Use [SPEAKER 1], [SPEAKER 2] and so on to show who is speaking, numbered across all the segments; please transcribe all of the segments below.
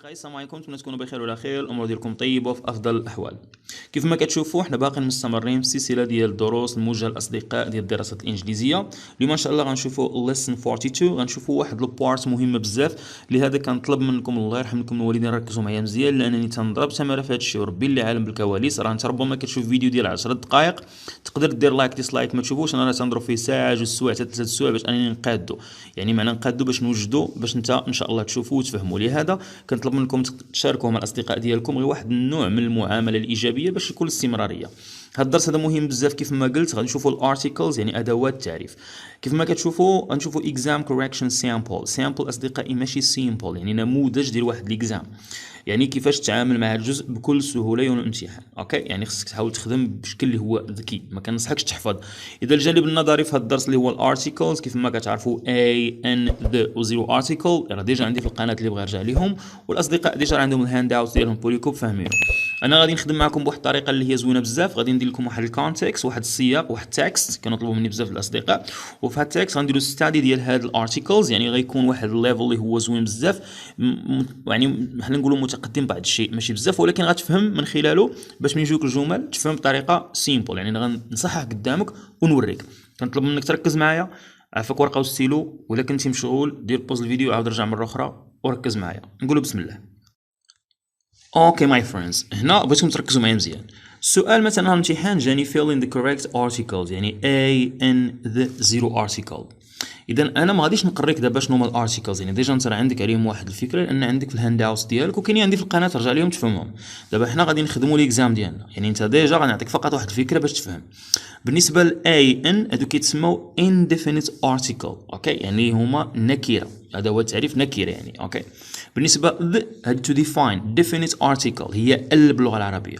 [SPEAKER 1] أصدقائي السلام عليكم، نتمنى تكونوا بخير وعلى خير، الأمور ديالكم طيبة وفي أفضل الأحوال. كيف ما كتشوفوا حنا باقيين مستمرين في السلسلة ديال الدروس الموجهة للأصدقاء ديال الدراسات الإنجليزية. اليوم إن شاء الله غنشوفوا lesson 42، غنشوفوا واحد البارت مهمة بزاف. لهذا كنطلب منكم الله يرحم لكم الوالدين ركزوا معايا مزيان، لأنني تنضرب تمارة في هذا الشيء وربي اللي عالم بالكواليس. راه انت ربما كتشوف فيديو ديال 10 دقائق تقدر دير لايك ديسلايك ما تشوفوش، انا راه تنضرب فيه ساعة جوج سوايع حتى 3 سوايع باش انني نقادو، يعني معنى نقادو باش نوجدو باش انت ان شاء الله تشوفوا وتفهموا. لهذا كنطلب منكم تشاركوه مع الاصدقاء ديالكم، غير واحد النوع من المعامله الايجابيه باش يكون الاستمراريه. هذا الدرس هذا مهم بزاف. كيف ما قلت غادي نشوفوا الارتيكلز يعني ادوات التعريف. كيف ما كتشوفوا غنشوفوا exam correction sample اصدقائي ماشي simple، يعني نموذج ديال واحد الاكزام، يعني كيفاش تتعامل مع الجزء بكل سهوله يوم الامتحان. اوكي، يعني خصك تحاول تخدم بشكل اللي هو ذكي، ما كنصحكش تحفظ. اذا الجانب النظري في هذا الدرس اللي هو الارتيكلز، كيف ما كتعرفوا a n the و zero article راه ديجا عندي في القناه اللي بغى يرجع ليهم، والاصدقاء ديجا عندهم الهاند اوت ديالهم بوليكوب فاهمين. انا غادي نخدم معكم بواحد الطريقه اللي هي زوينه بزاف، غادي ندير لكم واحد الكونتكست، واحد السياق، واحد التكست كنطلبوا مني بزاف الاصدقاء، وفي هذا التكست غنديروا ستادي ديال هاد الارتيكلز، يعني غيكون واحد الليفل اللي هو زوين بزاف، يعني حنا نقولوا متقدم بعض الشيء ماشي بزاف، ولكن غتفهم من خلاله باش من يجوك الجمل تفهم بطريقه سيمبل. يعني غنصحح قدامك ونوريك. كنطلب منك تركز معايا، عافاك ورقه وستيلو، ولا كنتي مشغول دير بوز الفيديو عاود رجع مره اخرى وركز معايا. نقولوا بسم الله. اوكي ماي فريندز، هنا بغيتكم تركزوا معايا مزيان. السؤال مثلا الامتحان جاني fill in the correct articles، يعني a n the zero article. اذا انا ما غاديش نقريك دابا شنو هما الارتيكلز، يعني ديجا انت راه عندك عليهم واحد الفكره، لان عندك في الهاند اوت ديالك وكاينين عندي في القناه ترجع ليهم تفهمهم. دابا حنا غادي نخدموا ليكزام ديالنا، يعني انت ديجا غنعطيك فقط واحد الفكره باش تفهم. بالنسبه ل a n هادو كيتسموا indefinite article، اوكي، يعني هما نكره، هذا هو التعريف نكره يعني. اوكي، بالنسبه ل هاد to define definite article هي ال باللغه العربيه،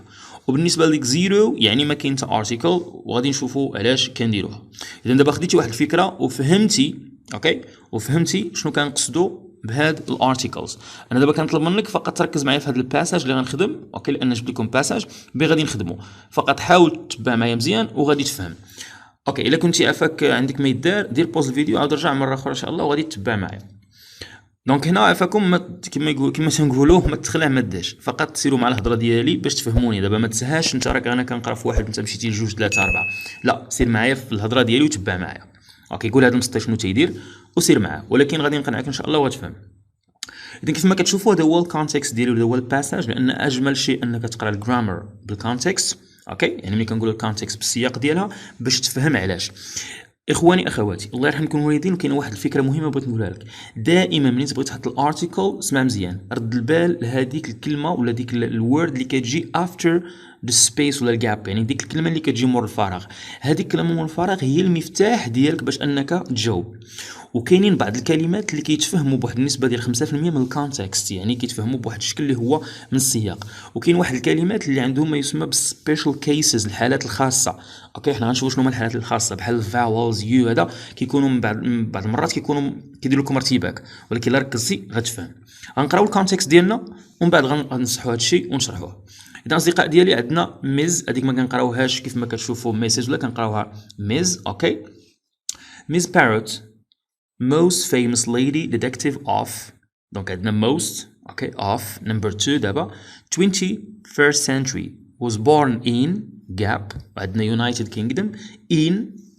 [SPEAKER 1] وبالنسبه لك زيرو يعني ما كاين حتى ارتيكل، وغادي نشوفوا علاش كنديروها. اذا دابا خديتي واحد الفكره وفهمتي، اوكي، وفهمتي شنو كنقصدوا بهاد الارتيكلز. انا دابا كنطلب منك فقط تركز معايا في هذا الباساج اللي غنخدم، اوكي، لان جبت لكم باساج بي غادي نخدموا، فقط حاول تتبع معايا مزيان وغادي تفهم. اوكي، الا كنتي عافاك عندك ما يدار دير بوز الفيديو عاود رجع مره اخرى ان شاء الله وغادي تتبع معايا. دونك هنا عافاكم كما تنقولوا ما تخلع ما داش، فقط تسيروا مع الهضره ديالي باش تفهموني. دابا ما تسهاش انت راك انا كنقرا في واحد انت مشيتي لجوج ثلاثه اربعه، لا، سير معايا في الهضره ديالي وتبع معايا. اوكي، قول هذا المسطر شنو تيدير وسير معاه، ولكن غادي نقنعك ان شاء الله وغتفهم. اذا كيف ما كتشوفوا هذا هو الكونتكست ديالو، هذا هو الباساج، لان اجمل شيء انك تقرا الجرامر بالكونتكست. اوكي، يعني ملي كنقولوا الكونتكست بالسياق ديالها باش تفهم علاش. اخواني اخواتي الله يرحمكم الوالدين، كاين واحد الفكره مهمه بغيت نقولها لك. دائما ملي تبغي تحط الارتيكل اسمع مزيان، رد البال لهذيك الكلمه ولا ديك الورد اللي كتجي افتر ذا سبيس ولا الجاب، يعني ديك الكلمه اللي كتجي مور الفراغ. هذيك الكلمه مور الفراغ هي المفتاح ديالك باش انك تجاوب. وكاينين بعض الكلمات اللي كيتفهموا بواحد النسبه ديال 5% من الكونتكست، يعني كيتفهموا بواحد الشكل اللي هو من السياق. وكاين واحد الكلمات اللي عندهم ما يسمى بالسبيشال كيسز، الحالات الخاصه. اوكي، حنا غنشوفوا شنو هما الحالات الخاصه، بحال الفاولز يو، هذا كيكونوا من بعض المرات كيكونوا كيديروا لكم ارتباك، ولكن الا ركزتي غتفهم. غنقراو الكونتكست ديالنا ومن بعد غنصحوا هذا الشيء ونشرحوه. اذا اصدقاء ديالي عندنا ميز، هذيك ما كنقراوهاش كيف ما كتشوفوا ميساج ولا كنقراوها ميز. اوكي، ميز بارروت most famous lady detective of، دونك عندنا most، اوكي، of number 2 دابا 21st century was born in gap، عندنا United Kingdom in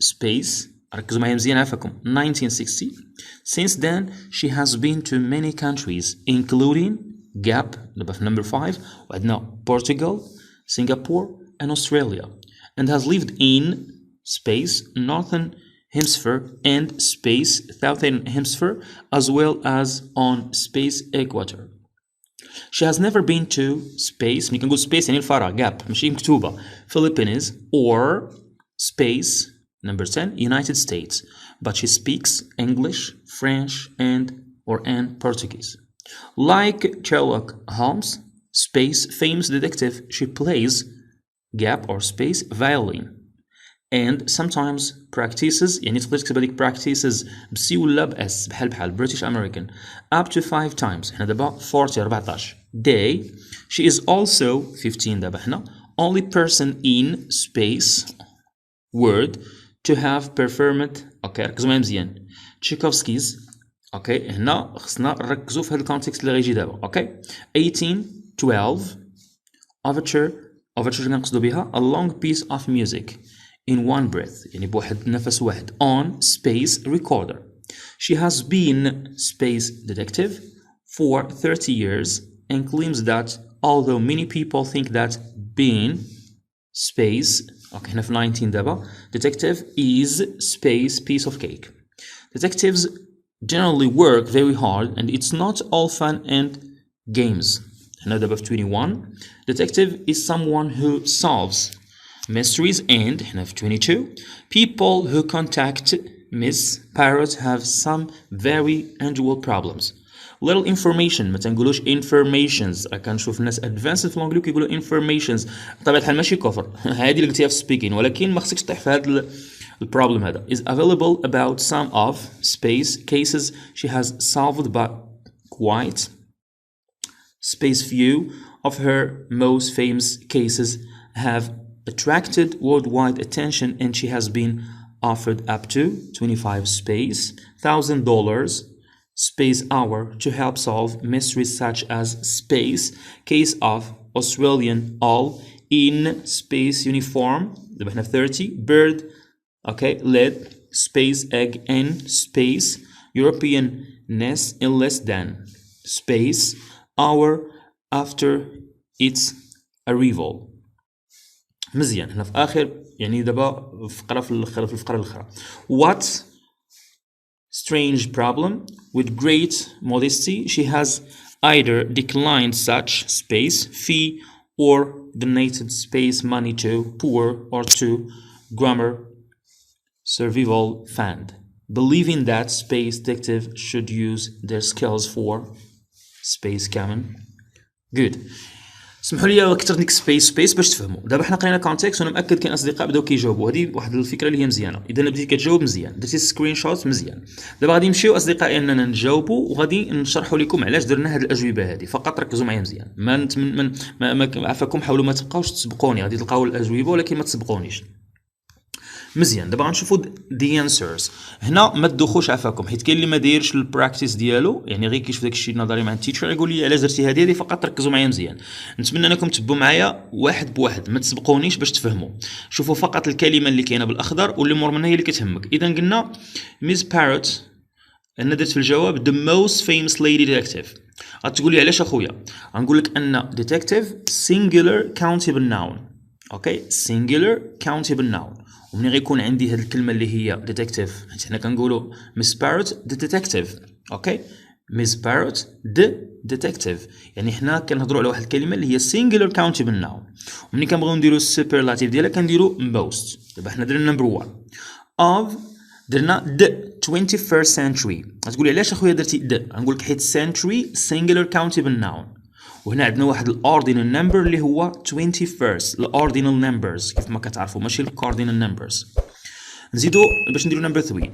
[SPEAKER 1] space، ركزوا معايا مزيان عافاكم 1960. since then she has been to many countries including gap دابا في number 5، وعندنا Portugal, Singapore and Australia, and has lived in space northern hemisphere and space southern hemisphere as well as on space equator. She has never been to space، ملي كنقول space يعني الفراغ gap ماشي مكتوبة Philippines or space number 10 United States, but she speaks English, French and Portuguese. Like Sherlock Holmes, space famous detective, she plays gap or space violin and sometimes practices، يعني تقدر تكتب هذيك practices بسي ولا باس بحال British American up to 5 times، حنا دابا 14 day. she is also 15 دابا حنا only person in space world to have performed، اوكي ركزوا معايا مزيان، Tchaikovsky's اوكي هنا خصنا نركزوا في هذا الكونتكست اللي غيجي دابا. اوكي 1812 overture كنقصدوا بها a long piece of music in one breath يعني بواحد نفس واحد on space recorder. She has been space detective for 30 years and claims that although many people think that being space اوكي هنا في 19 دابا detective is space piece of cake. Detectives generally work very hard and it's not all fun and games. هنا دابا في 21 detective is someone who solves mysteries and هنا في 22 people who contact Miss Parrot have some very unusual problems. little information ما تنقولوش informations. كنشوف الناس advanced في الانجلي كيقولوا informations بطبيعة الحال ماشي كفر هذه اللي قلتيها في speaking ولكن ما خصكش تطيح في هذا البروبلم هذا. is available about some of space cases she has solved but quite space few of her most famous cases have attracted worldwide attention and she has been offered up to 25 space $1,000 space hour to help solve mysteries such as space case of Australian all in space uniform دابا هنا 30 bird okay lead space egg in space European nest in less than space hour after its arrival. مزيان هنا في اخر يعني دابا فقره في الفقره الاخرى. What strange problem with great modesty she has either declined such space fee or donated space money to poor or to grammar survival fund believing that space detective should use their skills for space common good. اسمحوا لي كثر ديك سبيس باش تفهموا. دابا حنا قرينا كونتكست وانا مأكد كاين اصدقاء بداو كيجاوبوا هذه واحد الفكره اللي هي مزيانه. اذا بديتي كتجاوب مزيان درتي سكرين شوت مزيان. دابا غادي نمشيو اصدقائي اننا نجاوبوا وغادي نشرحوا لكم علاش درنا هذه الاجوبه هذه. فقط ركزوا معايا مزيان ما عفاكم حاولوا ما تبقاوش تسبقوني غادي تلقاو الاجوبه ولكن ما تسبقونيش مزيان. دابا غنشوفوا دي انسرز. هنا ما تدوخوش عفاكم حيت كاين اللي ما دايرش البراكتيس ديالو يعني غير كيشوف داكشي النظري مع التيتشر يقول لي علاش درتي هذه فقط ركزوا معايا مزيان. نتمنى انكم تبوا معايا واحد بواحد ما تسبقونيش باش تفهموا. شوفوا فقط الكلمه اللي كاينه بالاخضر واللي مور منها هي اللي كتهمك. اذا قلنا ميس بارت انا درت في الجواب the most famous lady detective. غتقول لي علاش اخويا؟ غنقول لك ان detective singular countable noun اوكي singular countable noun ومنين غيكون عندي هذه الكلمه اللي هي ديتكتيف حنا كنقولوا ميس بارت ذا ديتكتيف اوكي ميس بارت ذا ديتكتيف يعني حنا كنهضروا على واحد الكلمه اللي هي singular countable noun ومنين كنبغيو نديروا السوبرلاتيف ديالها كنديروا most. دابا حنا درنا نمبر 1 of درنا the 21st century. غتقولي علاش اخويا درتي the؟ غنقول لك حيت century singular countable noun وهنا عندنا واحد الاوردينال نمبر اللي هو 21st الاوردينال نمبرز كيف ما كتعرفوا ماشي الكاردينال نمبرز. نزيدوا باش نديروا نمبر 3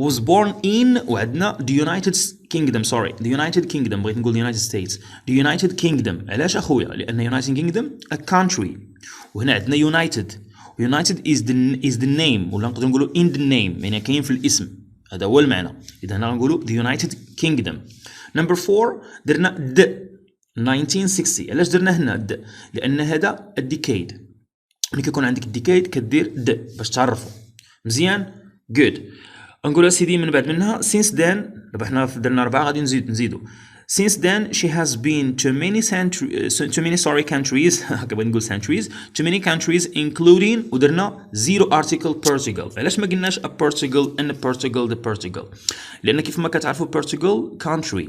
[SPEAKER 1] was born in وعندنا the United Kingdom the United Kingdom بغيت نقول the United States the United Kingdom. علاش اخويا؟ لان United Kingdom a country وهنا عندنا United is the name ولا نقدروا نقولوا in the name يعني كاين في الاسم هذا هو المعنى. اذا هنا غنقولوا the United Kingdom. نمبر 4 درنا the 1960. علاش درنا هنا د؟ لان هذا الديكيد ملي كيكون عندك الديكيد كدير د باش تعرفوا مزيان. جود. نقولوا سيدي من بعد منها since then. دابا حنا درنا 4 غادي نزيدوا since then she has been to many countries هكا بغيت نقول centuries to many countries including ودرنا zero article Portugal. علاش ما قلناش a Portugal and Portugal لان كيف ما كتعرفوا Portugal country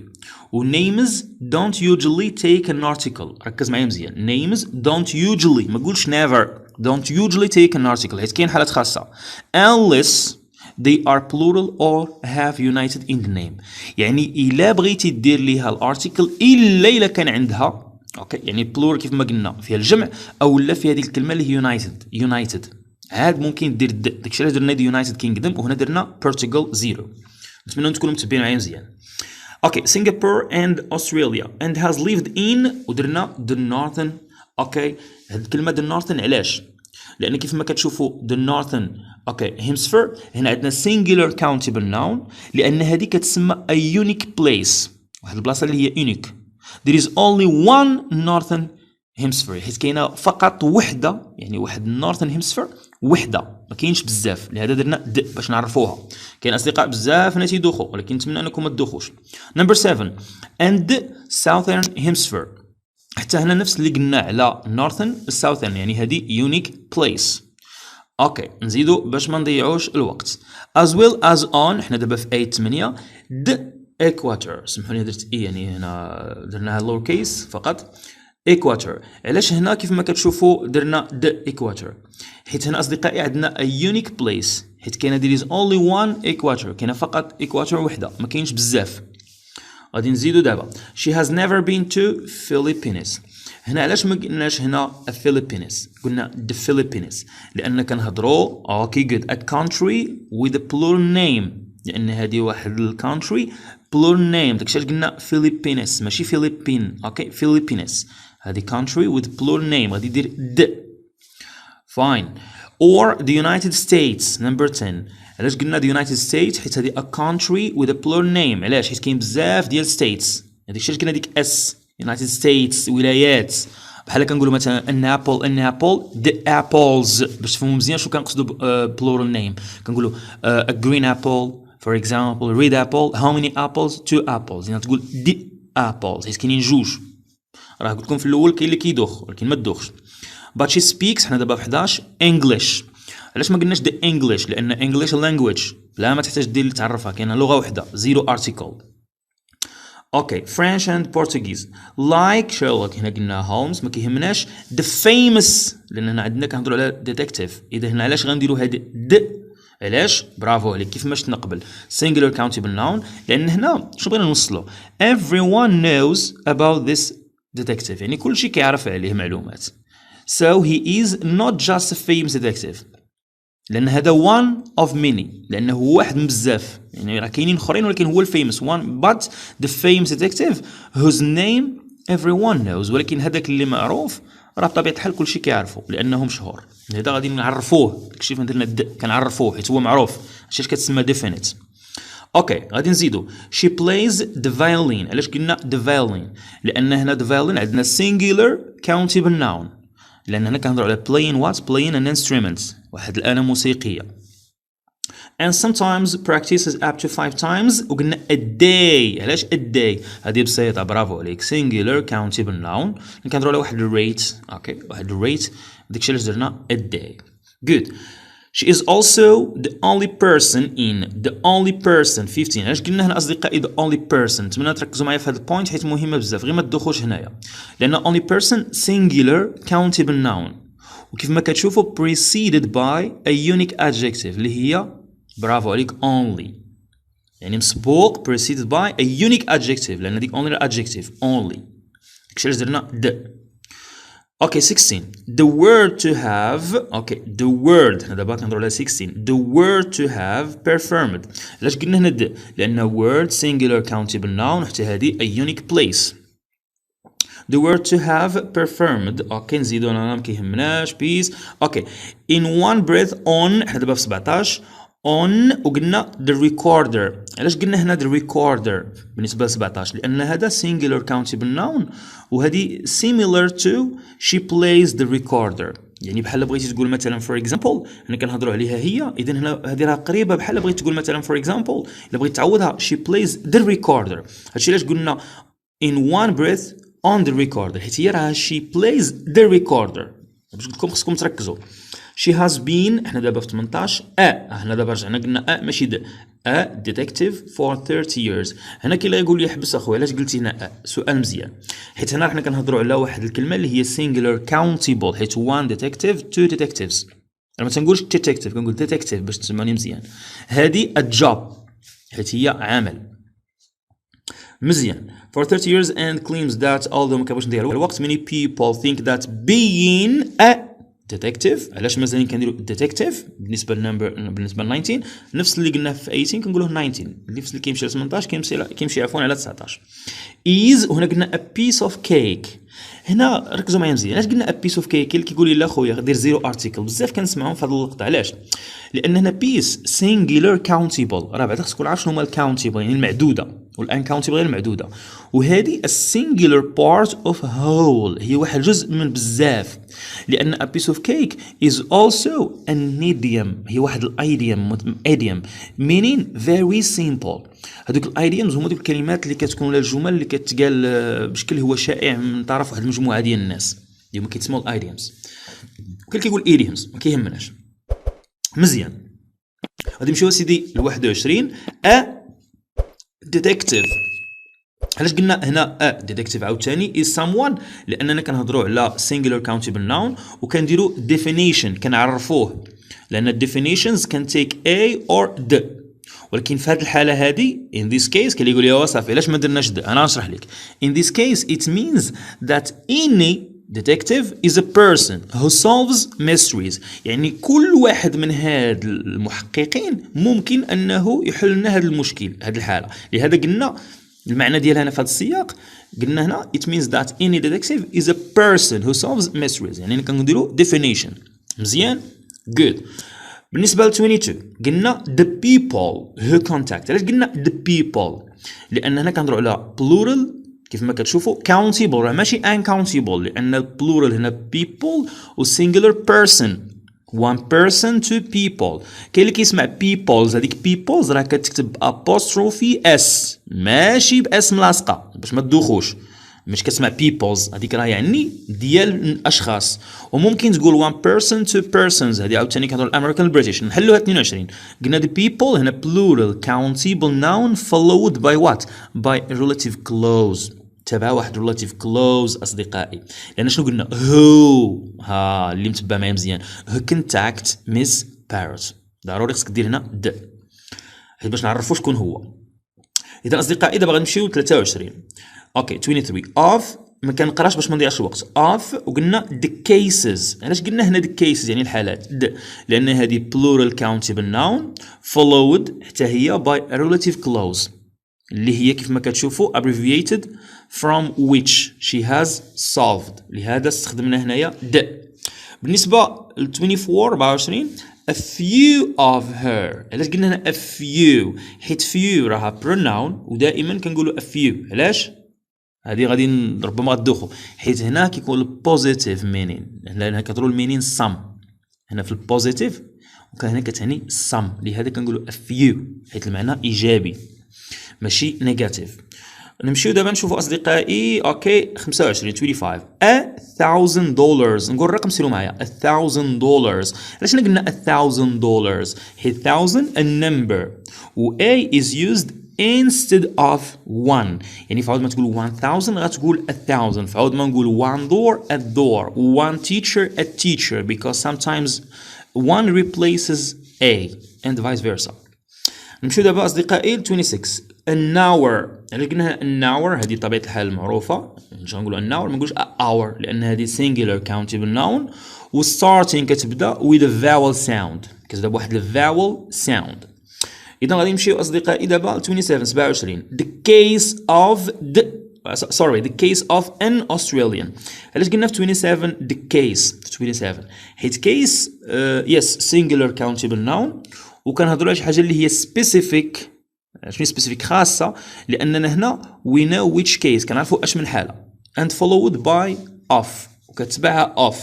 [SPEAKER 1] و names don't usually take an article. ركز معايا مزيان names don't usually ما قولش never don't usually take an article حيت كاين حالات خاصه unless they are plural or have united in the name. يعني إلا بغيتي دير ليها الارتيكل إلا كان عندها اوكي يعني plural كيف ما قلنا فيها الجمع او لا في هذه الكلمه اللي هي united عاد ممكن دير داكشي علاش درنا the United Kingdom وهنا درنا Portugal zero. نتمنى تكونوا متبعين معايا مزيان. اوكي Singapore and Australia and has lived in ودرنا the northern اوكي هذه الكلمه the northern علاش؟ لان كيف ما كتشوفوا the northern hemisphere هنا عندنا singular countable noun لان هذه كتسمى a unique place، واحد البلاصه اللي هي unique. there is only one northern hemisphere حيت كاينه فقط وحده، يعني واحد northern hemisphere وحده، ما كاينش بزاف، لهذا درنا باش نعرفوها. كاين اصدقاء بزاف ناس يدوخوا ولكن نتمنى انكم ما تدوخوش. نمبر 7 and southern hemisphere، حتى هنا نفس اللي قلنا على northern southern، يعني هذه unique place. نزيدو باش ما نضيعوش الوقت. as well as on، حنا دابا في 8 the equator، سمحوا لي درت يعني هنا درناها lower case فقط. equator، علاش هنا كيف ما كتشوفوا درنا the equator؟ حيت هنا اصدقائي عندنا a unique place، حيت كاينه there is only one equator، كاينه فقط equator وحده، ما كاينش بزاف. غادي نزيدو دابا she has never been to Philippines. هنا علاش ما قلناش هنا a Philippines، قلنا the Philippines لان كنهضروا good a country with a plural name، لان هذه واحد الكونتري plural name، داكشي علاش قلنا Philippines ماشي فيليبين. Philippines هذه country with plural name، غادي دير the. fine. or the United States. number 10 علاش قلنا the United States؟ حيت هذه a country with a plural name. علاش؟ حيت كاين بزاف ديال states، هذيك الشيء قلنا ديك اس United States ولايات. بحال كنقولوا مثلا an apple the apples، باش تفهموا مزيان شنو كنقصدوا plural name. كنقولوا a green apple for example، red apple how many apples 2 apples، يعني تقول the apples حيت كاينين جوج. راه قلت لكم في الاول كاين اللي كيدوخ ولكن ما تدوخش. but she speaks، حنا دابا في 11 English. علاش ما قلناش the English؟ لان English language لا ما تحتاج دير اللي تعرفها، كاينه لغه واحده zero article. French and Portuguese like Sherlock، هنا قلنا هولمز ما كيهمناش the famous لان هنا عندنا كنهضروا على detective. اذا هنا علاش غنديروا هذه the؟ علاش؟ برافو عليك كيف ما شفنا قبل singular countable noun، لان هنا شنو بغينا نوصلوا everyone knows about this detective، يعني كل شيء كيعرف عليه معلومات. so he is not just a famous detective، لان هذا one of many، لانه هو واحد من بزاف، يعني راه كاينين اخرين ولكن هو الفيمس one but the famous detective whose name everyone knows، ولكن هذاك اللي معروف راه بطبيعه الحال كلشي كيعرفو لانه مشهور. هذا غادي نعرفوه، داكشي فين درنا كنعرفوه حيت هو معروف، هادشي كتسمى definite. غادي نزيدو she plays the violin. علاش قلنا the violin؟ لان هنا the violin عندنا singular countable noun، لان هنا كنهضروا على playing an instrument، واحد الآلة موسيقية. and sometimes practices up to 5 times، وقلنا a day. علاش a day؟ هذه بسيطة برافو عليك singular countable noun، كنهضروا على واحد الريت. واحد الريت، داكشي علاش درنا a day. good. she is also the only person in 15. علاش قلنا هنا اصدقائي the only person؟ نتمنى تركزوا معايا في هذا البوينت حيت مهمه بزاف، غير ما تدوخوش هنايا، لان only person singular countable noun، وكيف ما كتشوفوا preceded by a unique adjective اللي هي برافو عليك only، يعني مسبوق preceded by a unique adjective، لان ديك only adjective only، داكشي علاش درنا the. 16 the word to have. the word هنا دابا كنهضروا على 16 the word to have performed. علاش قلنا هنا the؟ لان word singular countable noun حتى هذه a unique place. the word to have performed. نزيدو هنا ما كيهمناش بيس. in one breath on، حنا دابا في 17 on، وقلنا the recorder. علاش قلنا هنا the recorder بالنسبه ل 17؟ لان هذا singular countable noun وهذه similar to she plays the recorder، يعني بحال بغيتي تقول مثلا for example هنا كنهضروا عليها هي، اذا هنا هذه راه قريبه بحال بغيتي تقول مثلا for example الا بغيت تعوضها she plays the recorder. هادشي علاش قلنا in one breath on the recorder، حيت هي راه she plays the recorder. باش نقول لكم خصكم تركزوا. she has been، احنا دابا في 18 هنا دابا رجعنا قلنا ماشي د a detective for 30 years. هنا كاين اللي يقول لي حبس اخويا علاش قلتي هنا سؤال مزيان، حيت هنا حنا كنهضروا على واحد الكلمه اللي هي singular countable، حيت one detective two detectives. انا ما تنقولش detective كنقول detective باش تسمعني مزيان. هذه a job حيت هي عمل مزيان for 30 years and claims that although ما كنبغيش ندير الوقت many people think that being a detective. علاش مازالين كنديروا detective بالنسبه بالنسبه ل 19 نفس اللي قلنا في 18 كنقولوه 19، نفس اللي كيمشي ل 18 كيمشي عفوا على 19 is. وهنا قلنا a piece of cake، هنا ركزوا معايا مزيان. علاش قلنا ا بيس اوف كيك؟ اللي كيقول لي لا خويا دير زيرو ارتيكل، بزاف كنسمعهم في هذا اللقطه. علاش؟ لان هنا بيس سينجولار كاونتيبل، راه بعدا خصك تكون عارف شنو هما الكاونتيبل، يعني المعدوده، والانكاونتيبل غير المعدوده. وهذه السينجولار بارت اوف هول، هي واحد الجزء من بزاف. لان a piece of cake is also an idiom، هي واحد الايديوم، meaning very simple. هذوك الايديومز هما دوك الكلمات اللي كتكون ولا الجمل اللي كتقال بشكل هو شائع من طرف واحد المجموعه ديال الناس، اللي هما كيتسموا الايديومز. وكل كيقول ايديومز ما كيهمناش. مزيان، غادي نمشيو سيدي ل 21. ا ديتكتيف. علاش قلنا هنا ا ديتكتيف عاوتاني is someone؟ لاننا كنهضروا على singular countable noun وكنديروا definition، كنعرفوه، لان definitions can take a or the. ولكن في هذه الحاله هذه in this case كاين اللي يقول لي صافي علاش ما درناش the؟ انا نشرح لك. in this case it means that any detective is a person who solves mysteries، يعني كل واحد من هاد المحققين ممكن انه يحل لنا هذا المشكل، هذه الحاله. لهذا قلنا المعنى ديالها هنا في هذا السياق، قلنا هنا it means that any detective is a person who solves mysteries، يعني كنديروا definition. مزيان good. بالنسبه ل 22 قلنا the people who contact. علاش قلنا the people؟ لان هنا كنهضروا على plural كيف ما كتشوفوا، countable راه ماشي uncountable، لان البلورال هنا people و singular person، one person to people. كاين اللي كيسمع peoples، هذيك peoples راه كتكتب apostrophe s ماشي باس ملاصقه باش ما تدوخوش. مش كتسمع peoples هذيك راه يعني ديال الاشخاص. وممكن تقول one person to persons، هذه عاوتاني كنهضروا الامريكان البريتيش. نحلوها 22 قلنا the people هنا plural countable noun followed by what؟ by relative clause، تبع واحد relative clause اصدقائي. لان شنو قلنا؟ who، ها اللي متبع معايا مزيان، who contact Miss Parrot، ضروري خصك دير هنا the حيت باش نعرفوا شكون هو. اذا اصدقائي دابا غنمشيو 23. اوكي 23 of، ما كنقراش باش ما نضيعش الوقت. of وقلنا the cases. علاش قلنا هنا the cases يعني الحالات؟ لان هذه plural countable noun followed حتى هي by a relative clause اللي هي كيف ما كتشوفوا abbreviated from which she has solved، لهذا استخدمنا هنايا the. بالنسبه ل 24 a few of her. علاش قلنا هنا a few؟ حيت few راها pronoun ودائما كنقولوا a few. علاش؟ هذه غادي ربما غتدوخوا، حيت هنا كيكون positive meaning، لأنها كترول meaning some هنا في البوزيتيف، وكان هنا كتعني some، لهذا كنقولوا a few حيت المعنى إيجابي ماشي نيجاتيف. نمشيو دابا نشوفوا أصدقائي. أوكي 25 $1,000. نقول الرقم سيروا معايا $1,000. علاش قلنا $1,000؟ حيت 1000 a number و a is used instead of one، يعني فعود ما تقول 1000 غتقول 1000، فعود ما نقول one door a door، one teacher a teacher، because sometimes one replaces a and vice versa. نمشيو دابا أصدقائي ل 26 an hour. علاش قلنا an hour؟ هذه طبيعة الحال المعروفة، نجي نقولوا an hour ما نقولش a hour، لأن هذه singular countable noun و starting كتبدا with a vowel sound، كتبدا بواحد ال vowel sound. إذا غادي نمشيو أصدقائي دابا ل 27 the case of the case of an Australian. علاش قلنا في 27 the case في 27؟ حيت case yes singular countable noun وكنهضروا على شي حاجة اللي هي specific. شنو specific؟ خاصة، لأننا هنا we know which case، كنعرفوا اش من حالة and followed by of وكتبعها of.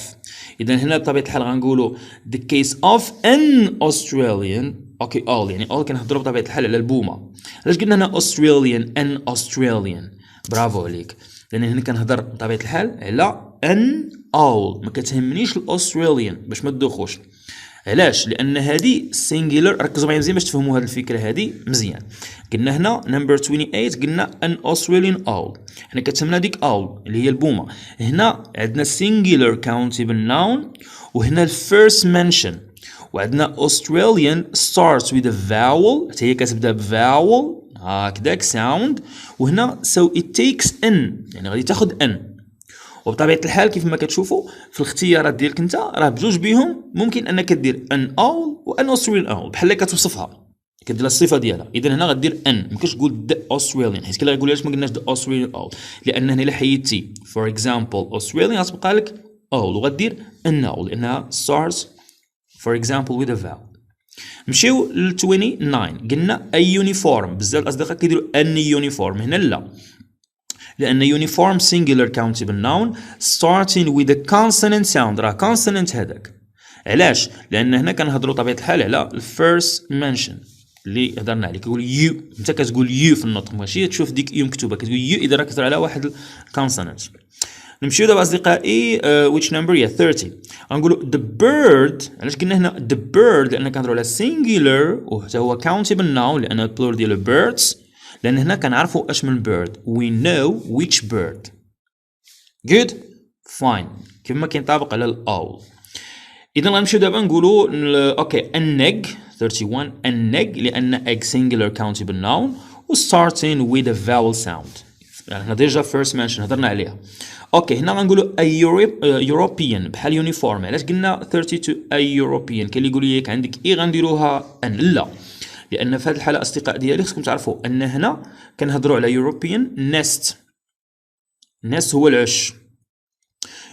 [SPEAKER 1] إذا هنا بطبيعة الحال غنقولوا the case of an Australian. اوكي all يعني all كنهضروا بطبيعة الحال على البومة. علاش قلنا هنا Australian an Australian؟ برافو عليك، لأن هنا كنهضر بطبيعة الحال على an all، ما كتهمنيش الأستراليان باش ما تدوخوش. علاش؟ لأن هذه singular. ركزوا معايا مزيان باش تفهموا هذه الفكرة هذه مزيان. قلنا هنا number 28 قلنا an Australian all، حنا كتهمنا ديك all اللي هي البومة. هنا عندنا singular countable noun وهنا first mention، وعندنا Australian starts with a vowel حتى هي كتبدا بvowel هكذاك sound، وهنا so it takes n يعني غادي تاخد n. وبطبيعة الحال كيف ما كتشوفوا في الاختيارات ديالك انت راه بجوج بيهم ممكن انك دير ان all وان Australian all بحال اللي كتوصفها. كدير الصفه ديالها. اذا هنا غدير ان، ما يمكنش تقول ذا اوستراليان، حيت كلا غيقول علاش ما قلناش ذا اوستراليان اول، لان هنا الا حيدتي فور اكزامبل اوستراليان غتبقى لك اول، وغدير ان اول لانها starts for example with a vowel. نمشيو ل 29. قلنا اي يونيفورم، بزاف الاصدقاء كيديروا ان يونيفورم، هنا لا، لان يونيفورم singular countable noun starting with a consonant sound. راه consonant هذاك، علاش؟ لان هنا كنهضروا طبيعه الحال على الفيرست منشن اللي هضرنا عليه. كيقول يو، انت كتقول يو في النطق، ماشي تشوف ديك يو مكتوبه، كتقول يو اذا راك كتهضر على واحد الكونسونانت. نمشيو دابا اصدقائي which number هي 30. غنقولوا the bird. علاش قلنا هنا the bird؟ لان كنهضروا على singular وحتى هو countable noun، لان البلور ديال birds، لان هنا كنعرفوا اش من bird. we know which bird. good fine، كيف ما كينطبق على الاول. اذا غنمشيو دابا نقولوا اوكي النج 31. النج لان egg singular countable noun و starting with a vowel sound، يعني هنا ديجا first mention هضرنا عليها. اوكي هنا غنقولوا European بحال يونيفورم. علاش قلنا 32 اي European؟ كاين اللي يقول لي عندك اي غنديروها ان، لا، لان في هذه الحاله اصدقاء ديالي خصكم تعرفوا ان هنا كنهضروا على European nest. nest هو العش.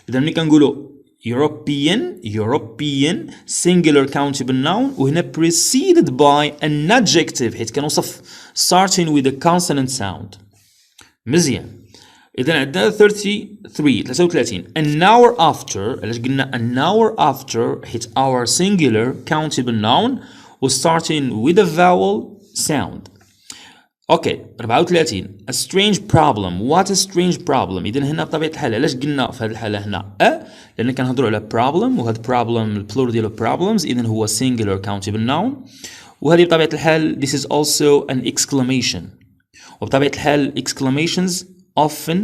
[SPEAKER 1] اذا ملي كنقولوا European singular countable noun وهنا preceded by an adjective، حيت كنوصف starting with a consonant sound. مزيان. إذا عندنا 33 an hour after. علاش قلنا an hour after؟ حيت hour singular countable noun و starting with a vowel sound. اوكي 34 a strange problem. what a strange problem؟ اذا هنا بطبيعه الحال علاش قلنا في هذه الحاله هنا لان كنهضروا على problem، وهذا problem البلور ديالو problems، اذا هو singular countable noun، وهذه بطبيعه الحال this is also an exclamation، وبطبيعه الحال exclamations often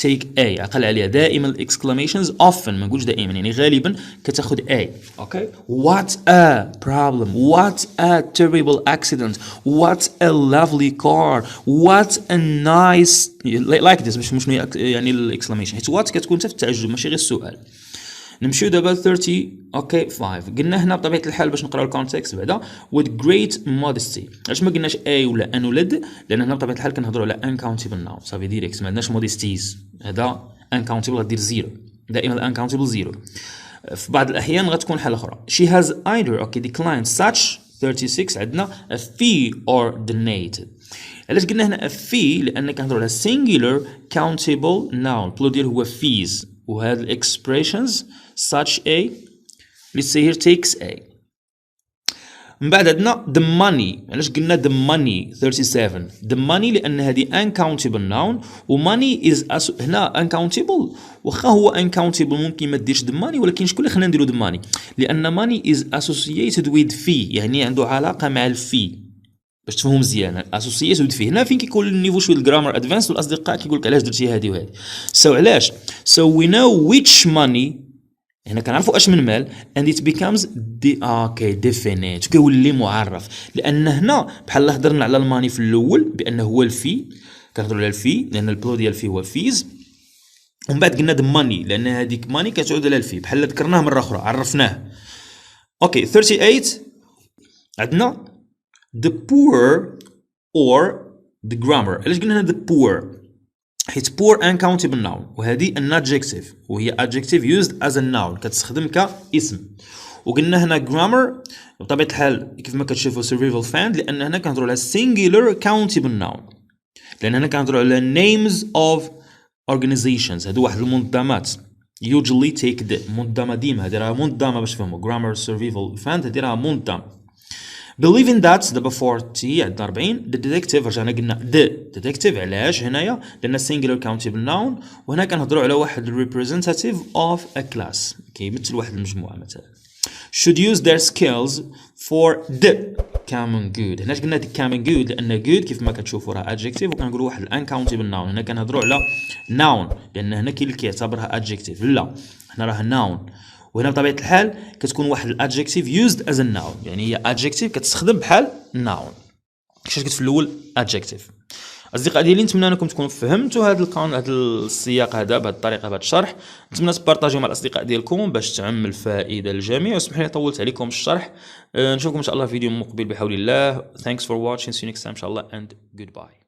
[SPEAKER 1] take a، عقل عليها دائما exclamations often، ما نقولش دائما يعني غالبا كتاخذ a. اوكي what a problem، what a terrible accident، what a lovely car، what a nice like this. باش شنو يعني الاكسكلاميشن، حيت what كتكون حتى في التعجب ماشي غير السؤال. نمشيو دابا 30 اوكي 5. قلنا هنا بطبيعه الحال باش نقراو الكونتكست بعدا with great modesty. علاش ما قلناش a ولا ان ولا د؟ لان هنا بطبيعه الحال كنهضروا على uncountable noun صافي ديريكت، ما عندناش modesties. هذا uncountable غدير زيرو، دائما uncountable زيرو. في بعض الاحيان غتكون حاله اخرى she has either okay declined such 36 عندنا a fee or donated. علاش قلنا هنا a fee؟ لان كنهضروا على singular countable noun البلور ديالو هو fees، وهاد الاكسبريشنز such a let's say here takes a. من بعد عندنا the money. علاش قلنا the money 37 the money؟ لان هذه uncountable noun و money is هنا uncountable، واخا هو uncountable ممكن ما ديرش the money، ولكن شكون اللي خلينا نديرو the money؟ لان money is associated with fee، يعني عنده علاقه مع الفي. باش تفهموا مزيان associated with fee هنا فين كيكون النيفو شويه الجرامر ادفانس، والاصدقاء كيقول لك علاش درتي هذه وهذه. so علاش so we know which money، هنا كنعرفوا اش من مال and it becomes definite كيولي معرف، لان هنا بحال هضرنا على الماني في الاول بانه هو الفي، كنهضروا على الفي لان البلو ديال الفي هو فيز، ومن بعد قلنا ماني لان هذيك ماني كتعود على الفي بحال ذكرناه مره اخرى عرفناه. اوكي 38 عندنا the poor or the grammar. علاش قلنا هنا the poor؟ حيت poor uncountable noun وهذه an adjective، وهي adjective used as a noun كتستخدم كاسم. وقلنا هنا grammar بطبيعه الحال كيف ما كتشوفوا survival fund، لان هنا كنهضروا على singular countable noun، لان هنا كنهضروا على names of organizations. هادو واحد المنظمات usually take the منظمه ديما، هذه راه منظمه باش تفهموا grammar survival fund، هذه راه منظمه. believing that دابا 40 عندنا 40 the detective. رجعنا قلنا the detective علاش هنايا؟ لان singular countable noun، وهنا كنهضروا على واحد representative of a class كيمثل واحد المجموعه مثلا. should use their skills for the common good. هنا قلنا the common good لان good كيف ما كتشوفوا راه adjective، وكنقولوا واحد uncountable noun. هنا كنهضروا على noun لان هنا كاين اللي كيعتبرها adjective، لا هنا راه noun، وهنا بطبيعه الحال كتكون واحد الادجكتيف used as a noun، يعني هي adjective كتستخدم بحال noun. كيفاش قلت في الاول adjective. اصدقاء ديالي، نتمنى انكم تكونوا فهمتوا هذا السياق هذا بهذه الطريقه بهذا الشرح. نتمنى تبارطاجيو مع الاصدقاء ديالكم باش تعم الفائده للجميع. واسمحوا لي طولت عليكم الشرح. نشوفكم ان شاء الله في فيديو مقبل بحول الله. Thanks for watching. See you next time ان شاء الله and goodbye.